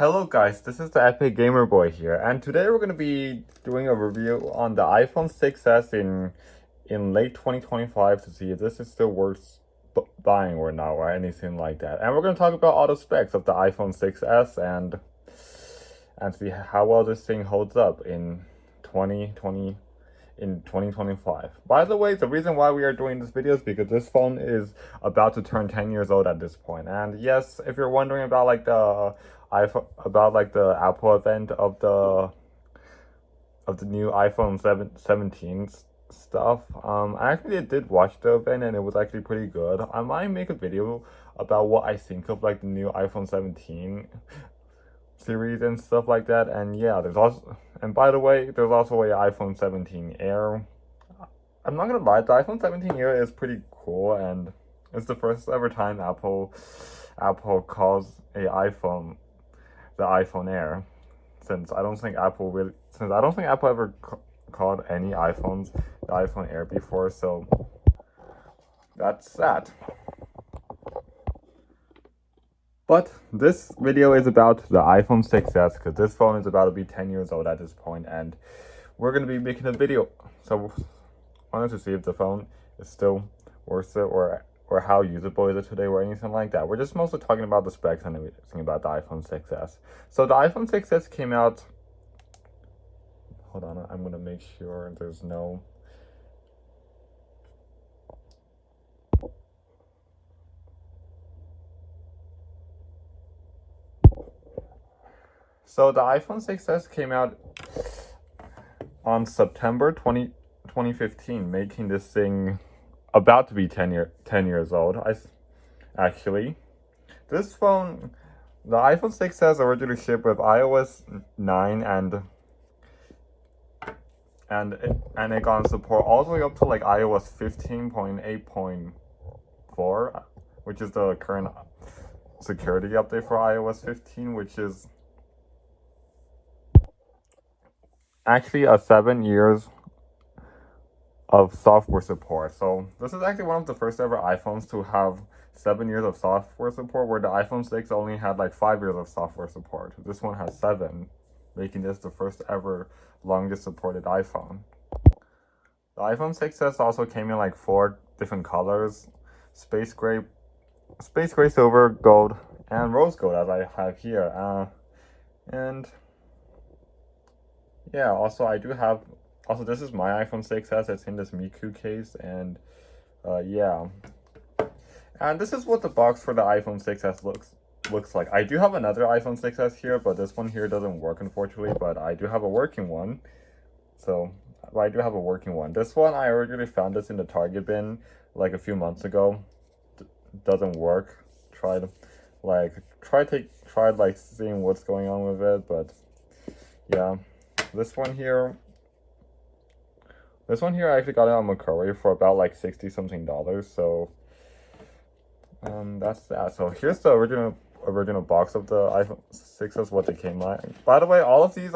Hello guys, this is the Epic Gamer Boy here, and today we're going to be doing a review on the iPhone 6s in late 2025 to see if this is still worth buying or not, or anything like that. And we're going to talk about all the specs of the iPhone 6s and see how well this thing holds up in 2025. By the way, the reason why we are doing this video is because this phone is about to turn 10 years old at this point. And yes, if you're wondering about like the iPhone, about like the Apple event of the new iPhone 17 stuff, I actually did watch the event and it was actually pretty good. I might make a video about what I think of like the new iPhone 17 series and stuff like that. And yeah, and by the way, there's also a iPhone 17 Air. I'm not gonna lie, the iPhone 17 Air is pretty cool, and it's the first ever time Apple calls a iPhone the iPhone Air, since I don't think Apple ever called any iPhones the iPhone Air before. So that's that. But this video is about the iPhone 6s because this phone is about to be 10 years old at this point, and we're going to be making a video. So I wanted to see if the phone is still worth it, or how usable is it today, or anything like that. We're just mostly talking about the specs and everything about the iPhone 6s. So the iPhone 6s came out. Hold on, I'm going to make sure there's no. So the iPhone 6s came out on September 2015, making this thing about to be 10 years old. Actually, this phone, the iPhone 6s originally shipped with iOS 9 and it got support all the way up to like iOS 15.8.4, which is the current security update for iOS 15, which is actually a 7 years of software support. So this is actually one of the first ever iPhones to have 7 years of software support, where the iPhone 6 only had like 5 years of software support. This one has 7, making this the first ever longest supported iPhone. The iPhone 6s also came in like 4 different colors: space gray, silver, gold, and rose gold, as I have here. And yeah, also this is my iPhone 6s. It's in this Miku case, and yeah. And this is what the box for the iPhone 6s looks like. I do have another iPhone 6s here, but this one here doesn't work, unfortunately, but I do have a working one. This one, I originally found this in the Target bin like a few months ago. Doesn't work. Tried seeing what's going on with it, but yeah. This one here, I actually got it on Mercari for about like $60 something. So that's that. So here's the original box of the iPhone 6s, what they came like. By the way, all of these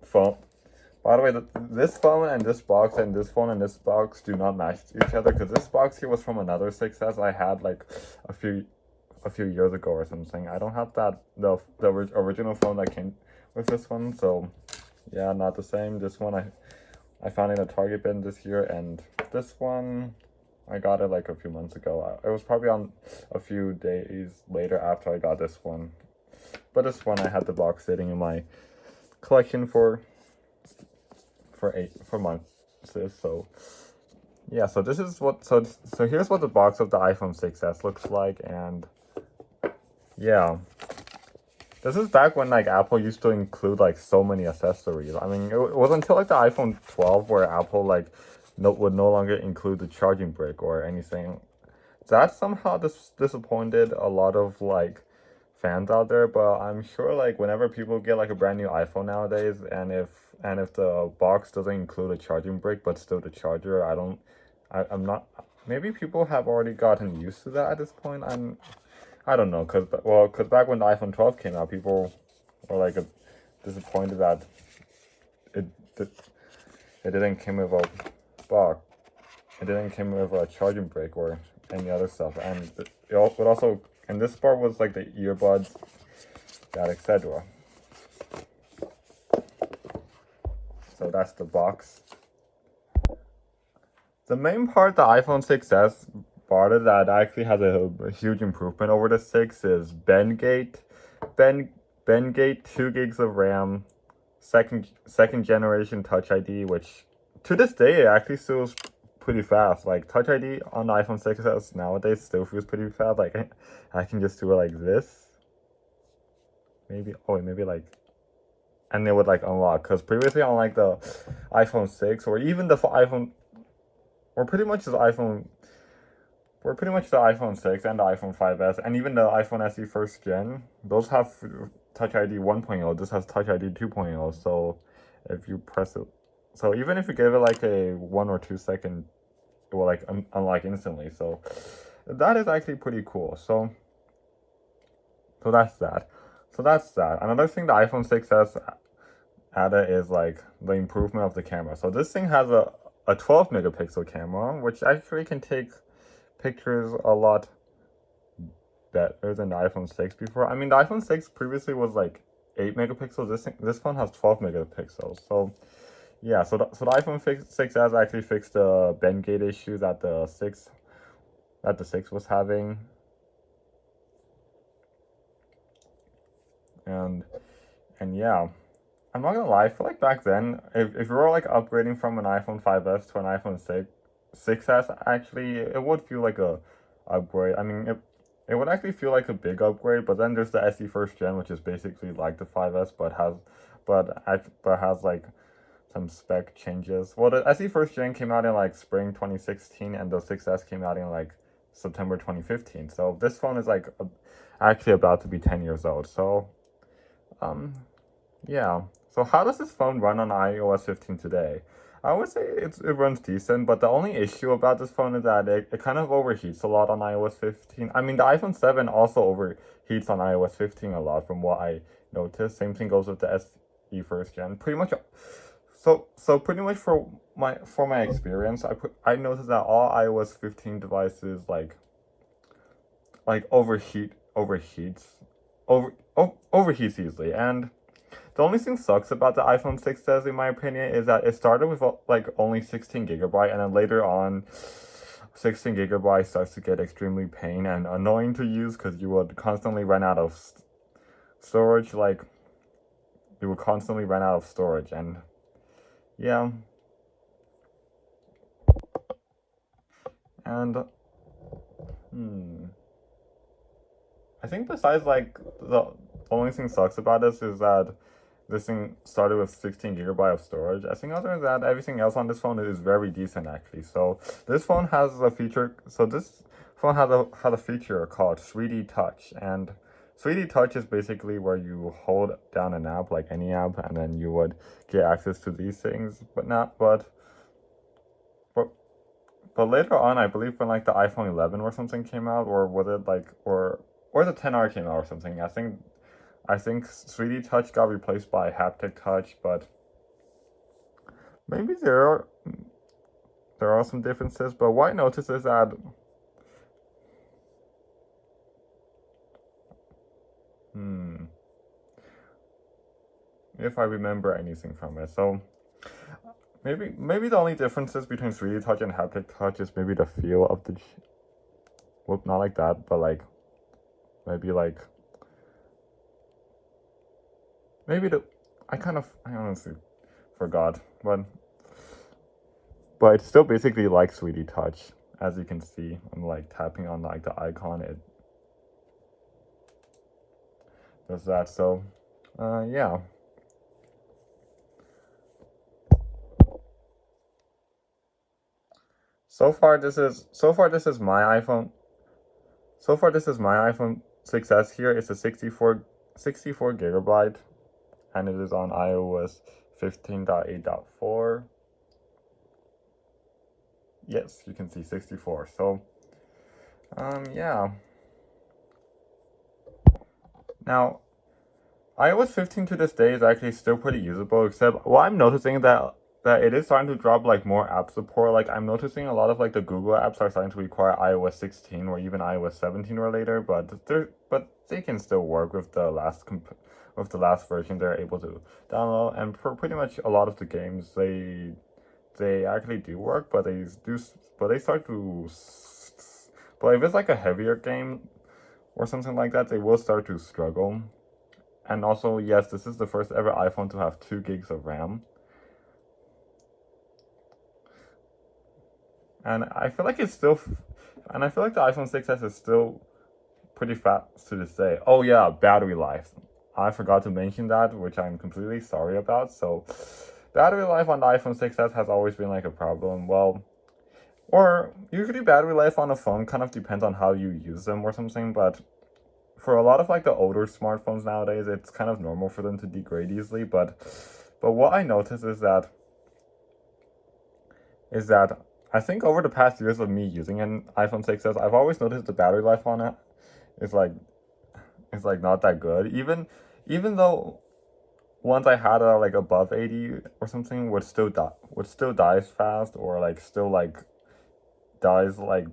phone. By the way, this phone and this box and this phone and this box do not match each other, because this box here was from another 6s I had like a few years ago or something. I don't have the original phone that came with this one, so yeah, not the same. This one I found in a Target bin this year, and this one I got it like a few months ago. It was probably on a few days later after I got this one. But this one I had the box sitting in my collection for months. So yeah, so this is what so here's what the box of the iPhone 6s looks like. And yeah, this is back when like Apple used to include like so many accessories. I mean, it was until like the iPhone 12 where Apple like would no longer include the charging brick or anything. That somehow disappointed a lot of like fans out there, but I'm sure like whenever people get like a brand new iPhone nowadays, and if the box doesn't include a charging brick but still the charger, I'm not, maybe people have already gotten used to that at this point. I don't know, cause back when the iPhone 12 came out, people were like disappointed that it didn't come with a box. it didn't come with a charging brick or any other stuff, and it also, and this part was like the earbuds, that etc. So that's the box. The main part the iPhone 6s brought it that actually has a huge improvement over the 6 is Bendgate, 2 gigs of RAM, second generation Touch ID, which to this day it actually feels pretty fast. Like Touch ID on the iPhone 6s nowadays still feels pretty fast. Like I can just do it like this. Maybe maybe like, and it would like unlock, because previously on like the iPhone 6 or even the iPhone, or pretty much the iPhone, or pretty much the iPhone 6 and the iPhone 5s and even the iPhone SE first gen, those have Touch ID 1.0. This has Touch ID 2.0. So if you press it, so even if you give it like a 1 or 2 second, it will like unlock instantly. So that is actually pretty cool. So that's that. Another thing the iPhone 6s added is like the improvement of the camera. So this thing has a 12 megapixel camera, which actually can take pictures a lot better than the iPhone 6 before. I mean, the iPhone 6 previously was like 8 megapixels. This phone has 12 megapixels. So yeah, so the iPhone 6s actually fixed the Bendgate issue that the 6 was having. And yeah, I'm not gonna lie, I feel like back then, if you were like upgrading from an iPhone 5s to an iPhone 6s, actually, it would feel like a upgrade. I mean, it would actually feel like a big upgrade, but then there's the SE first gen, which is basically like the 5s, but has like some spec changes. Well, the SE first gen came out in like spring 2016, and the 6s came out in like September 2015. So this phone is like actually about to be 10 years old. So, yeah. So how does this phone run on iOS 15 today? I would say it runs decent, but the only issue about this phone is that it kind of overheats a lot on iOS 15. I mean, the iPhone 7 also overheats on iOS 15 a lot from what I noticed. Same thing goes with the SE first gen. Pretty much, so pretty much for my experience, I noticed that all iOS 15 devices overheats easily. And the only thing sucks about the iPhone 6s, in my opinion, is that it started with like only 16 gigabyte, and then later on, 16 gigabyte starts to get extremely pain and annoying to use, because you would constantly run out of storage. Like, you would constantly run out of storage, and yeah. And I think besides like the only thing sucks about this is that this thing started with 16 gigabyte of storage. I think other than that, everything else on this phone is very decent actually. So this phone has a feature. So this phone has a feature called 3D Touch, and 3D Touch is basically where you hold down an app, like any app, and then you would get access to these things. But later on, I believe when like the iPhone 11 or something came out, or was it like or the 10R came out or something, I think 3D Touch got replaced by haptic touch, but maybe there are some differences. But what I noticed is that if I remember anything from it, so maybe the only differences between 3D Touch and haptic touch is maybe the feel of the well, not like that, but like maybe I honestly forgot, but it's still basically like 3D Touch. As you can see, I'm like tapping on like the icon, it does that. So yeah. So far this is my iPhone. So far this is my iPhone 6s here. It's a 64 gigabyte, and it is on iOS 15.8.4. Yes, you can see 64. So yeah. Now iOS 15 to this day is actually still pretty usable, except what I'm noticing that that it is starting to drop like more app support. Like I'm noticing a lot of like the Google apps are starting to require iOS 16 or even iOS 17 or later, but they can still work with the with the last version they're able to download. And for pretty much a lot of the games, they actually do work, but they start to. But if it's like a heavier game or something like that, they will start to struggle. And also, yes, this is the first ever iPhone to have 2 gigs of RAM. And I feel like it's still, and I feel like the iPhone 6s is still pretty fast to this day. Oh yeah, battery life. I forgot to mention that, which I'm completely sorry about. So, battery life on the iPhone 6s has always been like a problem. Well, or usually battery life on a phone kind of depends on how you use them or something, but for a lot of like the older smartphones nowadays, it's kind of normal for them to degrade easily. But what I noticed is that I think over the past years of me using an iPhone 6s, I've always noticed the battery life on it is like not that good. Even though ones I had are like above 80 or something would still dies fast, or like still like dies like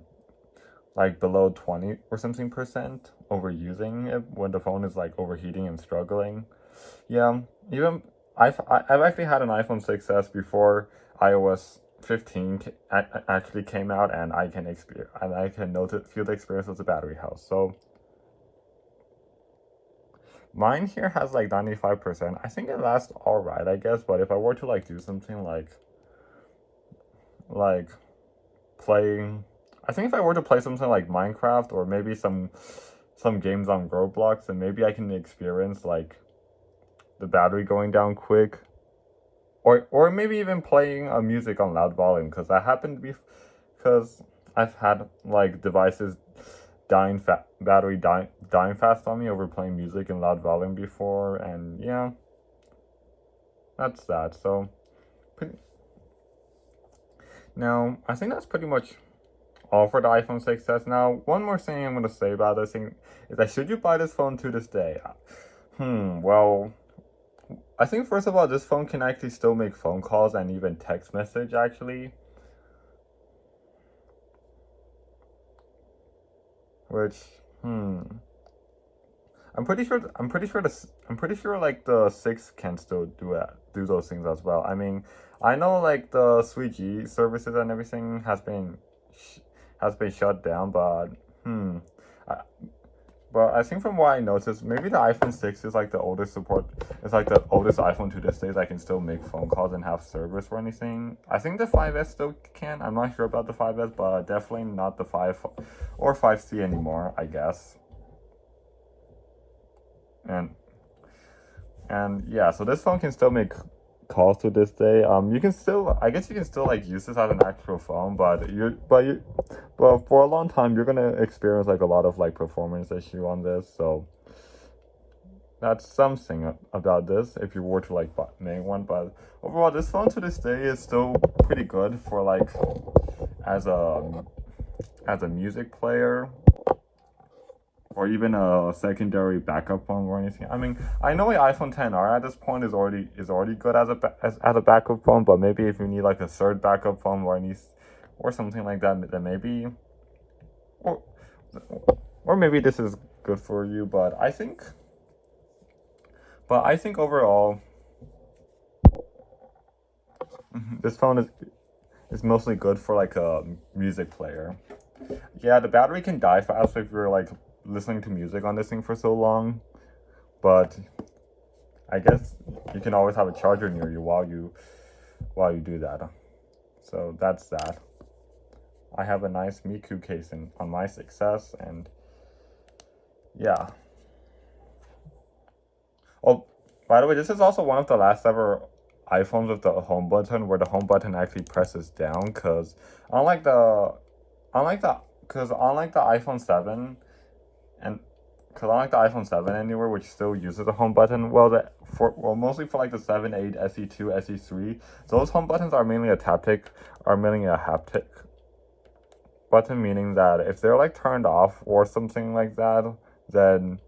below 20 or something percent overusing it when the phone is like overheating and struggling. Yeah, even I've actually had an iPhone 6s before iOS 15 actually came out, and I can feel the experience of the battery health. So mine here has like 95%. I think it lasts all right, I guess. But if I were to like do something like playing, I think if I were to play something like Minecraft or maybe some games on Roblox, then maybe I can experience like the battery going down quick, or maybe even playing music on loud volume, because that happened to be because I've had like devices battery dying fast on me over playing music in loud volume before, and yeah, that's that. So now I think that's pretty much all for the iPhone 6s. Now, one more thing I'm going to say about this thing is that should you buy this phone to this day? Well, I think first of all, this phone can actually still make phone calls and even text message actually, which I'm pretty sure like the 6 can still do those things as well. I mean, I know like the 3G services and everything has been shut down, but I, but I think from what I noticed, maybe the iPhone 6 is like the oldest support. It's like the oldest iPhone to this day that can still make phone calls and have service or anything. I think the 5S still can. I'm not sure about the 5S, but definitely not the 5 or 5C anymore, I guess. And yeah, so this phone can still make calls to this day. You can still, I guess you can still like use this as an actual phone, but for a long time you're gonna experience like a lot of like performance issue on this. So that's something about this if you were to like make one. But overall, this phone to this day is still pretty good for like as a music player, or even a secondary backup phone or anything. I mean, I know an iPhone 10R at this point is already good as as a backup phone, but maybe if you need like a third backup phone or something like that, then maybe or or maybe this is good for you. But I think overall, this phone is mostly good for like a music player. Yeah, the battery can die fast if you're like listening to music on this thing for so long, but I guess you can always have a charger near you while you do that. So that's that. I have a nice Miku case on my 6S, and yeah. Oh, by the way, this is also one of the last ever iPhones with the home button, where the home button actually presses down. Cause unlike the iPhone 7 and because unlike the iPhone 7 anywhere, which still uses a home button, mostly for like the 7, 8, SE2, SE3, those home buttons are mainly a haptic button, meaning that if they're like turned off or something like that, then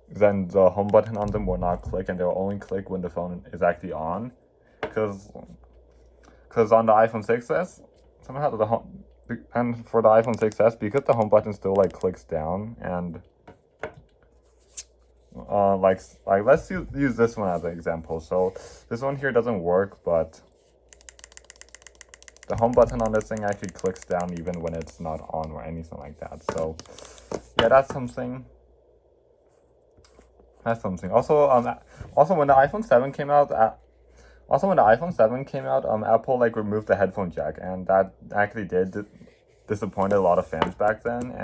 the home button on them will not click, and they'll only click when the phone is actually on. Because because on the iPhone 6s, somehow the home, and for the iPhone 6s, because the home button still like clicks down, and like let's use this one as an example. So this one here doesn't work, but the home button on this thing actually clicks down even when it's not on or anything like that. So yeah, that's something. That's something. Also, when the iPhone 7 came out, Apple like removed the headphone jack, and that actually did disappoint a lot of fans back then.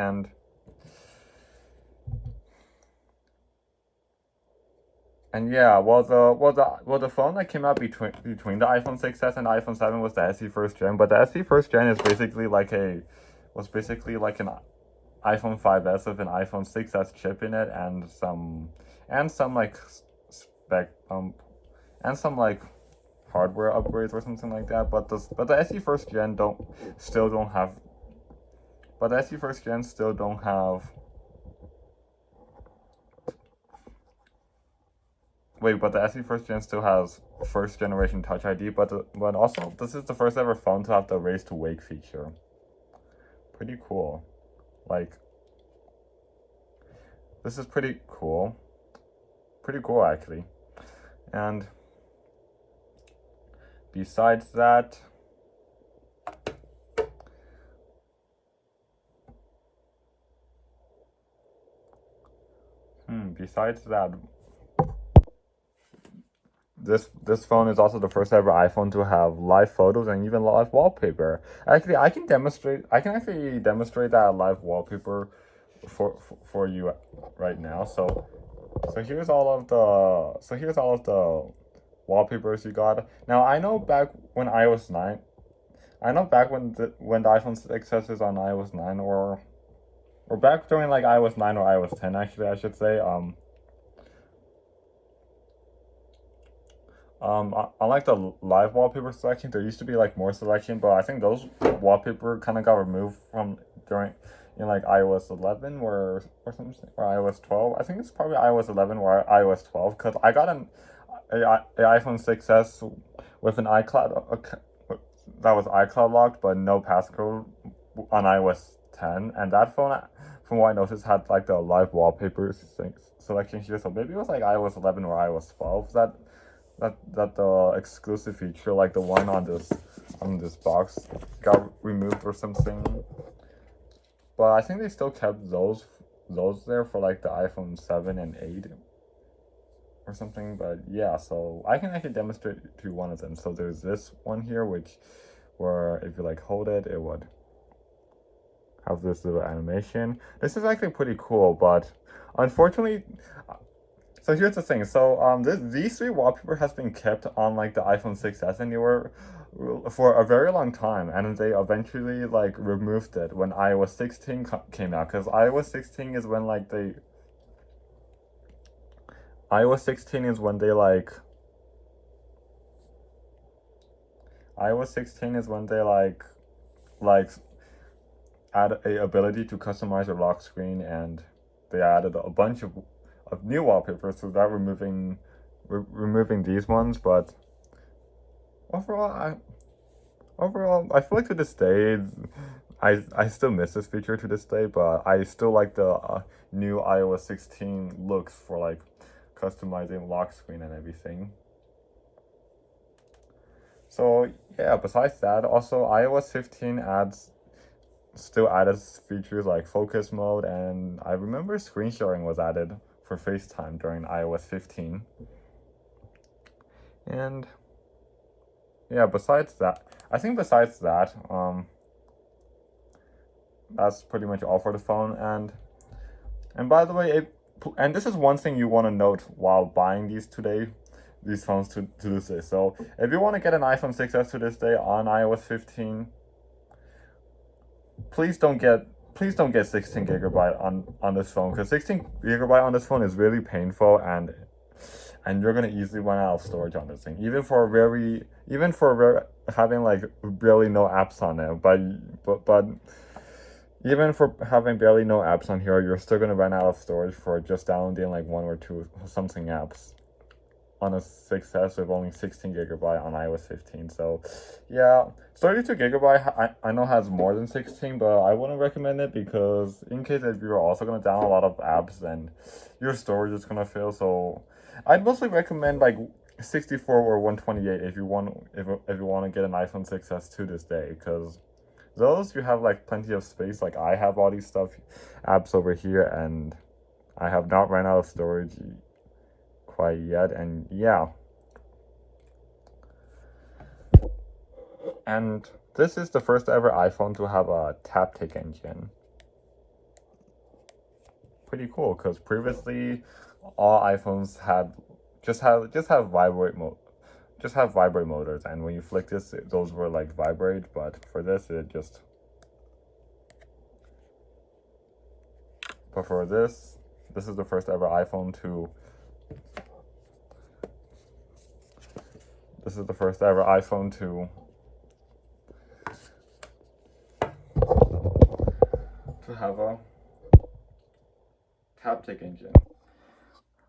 And yeah, the phone that came out between the iPhone 6s and the iPhone 7 was the SE first gen, but the SE first gen is basically like an iPhone 5s with an iPhone 6s chip in it, and some like spec and some like hardware upgrades or something like that. But the SE first gen still don't have. But the SE first gen still don't have. Wait, but the SE first gen still has first generation Touch ID, but also this is the first ever phone to have the raise to wake feature. Pretty cool. Like, this is pretty cool. Pretty cool actually. And besides that, this phone is also the first ever iPhone to have live photos and even live wallpaper. Actually, I can actually demonstrate that live wallpaper for you right now. So here's all of the wallpapers you got. Now I know back when iOS 9, when the iPhone 6s is on iOS 9, or back during like iOS 9 or iOS 10, actually I should say, unlike the live wallpaper selection, there used to be like more selection, but I think those wallpaper kind of got removed from during in like iOS 11 or something, or iOS 12. I think it's probably iOS 11 or iOS 12, because I got an iPhone 6s with an iCloud that was iCloud locked but no passcode on iOS 10, and that phone, from what I noticed, had like the live wallpaper selection here. So maybe it was like iOS 11 or iOS 12 that the exclusive feature, like the one on this box, got removed or something. But I think they still kept those there for like the iPhone 7 and 8 or something. But yeah, so I can actually demonstrate to one of them. So there's this one here, where if you like hold it, it would have this little animation. This is actually pretty cool, but unfortunately, so here's the thing. So these three wallpaper has been kept on like the iPhone 6s, and they were for a very long time, and they eventually like removed it when iOS 16 came out, because iOS 16 is when like iOS 16 is when they like iOS 16 is when they like add a ability to customize your lock screen, and they added a bunch of new wallpapers without removing these ones. But overall, I feel like to this day, I still miss this feature to this day, but I still like the new iOS 16 looks for like customizing lock screen and everything. So yeah, besides that, also iOS 15 still added features like focus mode, and I remember screen sharing was added for FaceTime during iOS 15. And yeah, besides that, that's pretty much all for the phone. And by the way, and this is one thing you want to note while buying these phones to this day. So if you want to get an iPhone 6s to this day on iOS 15, please don't get 16 gigabyte on this phone, because 16 gigabyte on this phone is really painful, and you're gonna easily run out of storage on this thing, even for having like barely no apps on it. But even for having barely no apps on here, you're still gonna run out of storage for just downloading like one or two something apps. on a 6S with only 16GB on iOS 15. So yeah, 32GB I know has more than 16, but I wouldn't recommend it because in case if you're also gonna download a lot of apps, then your storage is gonna fill. So I'd mostly recommend like 64 or 128 if you want to get an iPhone 6S to this day, because those you have like plenty of space. Like I have all these apps over here, and I have not ran out of storage quite yet. And yeah, and this is the first ever iPhone to have a taptic engine. Pretty cool, because previously all iPhones had just have vibrate mode. Just have vibrate motors, and when you flick this, those were like vibrate, but for this, but for this is the first ever iPhone to, this is the first ever iPhone to have a taptic engine.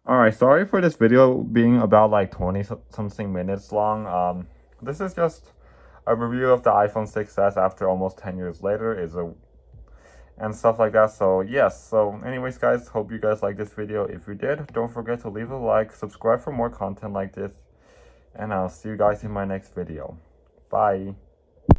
Alright, sorry for this video being about like 20 something minutes long. This is just a review of the iPhone 6S after almost 10 years later, and stuff like that. So yes, so anyways guys, hope you guys like this video. If you did, don't forget to leave a like, subscribe for more content like this, and I'll see you guys in my next video. Bye.